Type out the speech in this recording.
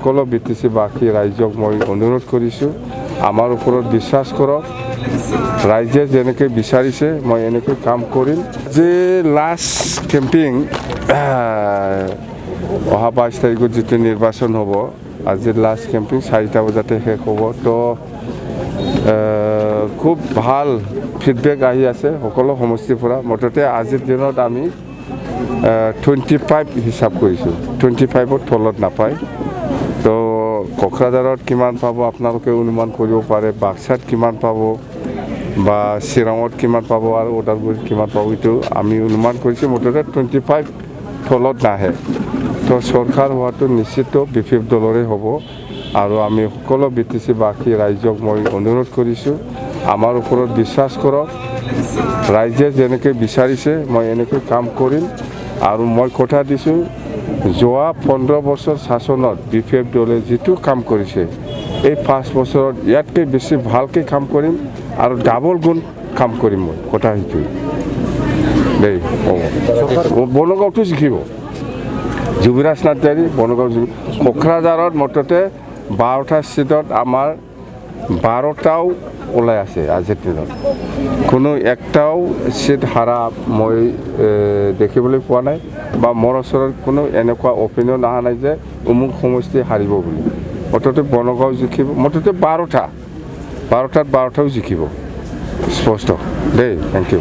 সকলো বিটিচিবাসী ৰাইজক মই অনুৰোধ কৰিছোঁ আমাৰ ওপৰত বিশ্বাস কৰক ৰাইজে যেনেকৈ বিচাৰিছে মই এনেকৈ কাম কৰিম যে লাষ্ট কেম্পিং অহা 22 তাৰিখত যিটো নিৰ্বাচন হ'ব আজিৰ লাষ্ট কেম্পিং 4টা বজাতে শেষ হ'ব তো খুব ভাল ফিডবেক আহি আছে সকলো সমষ্টিৰ পৰা মুঠতে আজিৰ দিনত আমি 25 হিচাপ কৰিছোঁ 25ত তলত নাপায় তো কোকৰাঝাৰত কিমান পাব আপোনালোকে অনুমান কৰিব পাৰে বাক্সাত কিমান পাব বা চিৰাঙত কিমান পাব আৰু ওদালগুৰিত কিমান পাব এইটো আমি অনুমান কৰিছোঁ মুঠতে 25 তলত নাহে তো চৰকাৰ হোৱাটো নিশ্চিত বিফিপ দলৰে হ'ব আৰু আমি সকলো বিটিচিবাসী ৰাইজক মই অনুৰোধ কৰিছোঁ আমাৰ ওপৰত বিশ্বাস কৰক ৰাইজে যেনেকৈ বিচাৰিছে মই এনেকৈ কাম কৰিম আৰু মই কথা দিছোঁ যোৱা 15 বছৰ শাসনত বিফিপ দলে যিটো কাম কৰিছে এই 5 বছৰত ইয়াতকৈ বেছি ভালকৈ কাম কৰিম আৰু ডাবল গুণ কাম কৰিম মই কথা সেইটোৱে দেই বনগাঁওটো জিকিব যুৱৰাজ নাৰ্জাৰী বনগাঁও কোকৰাঝাৰত মুঠতে 12টা ছিটত আমাৰ 12টাও ওলাই আছে আজিৰ দিনত কোনো একটাও ছিট হাৰা মই দেখিবলৈ পোৱা নাই বা মোৰ ওচৰত কোনো এনেকুৱা অপিনিয়ন অহা নাই যে অমুক সমষ্টি হাৰিব বুলি মুঠতে বনগাঁও জিকিব মুঠতে 12টাত 12টাও জিকিব স্পষ্ট দেই থেংক ইউ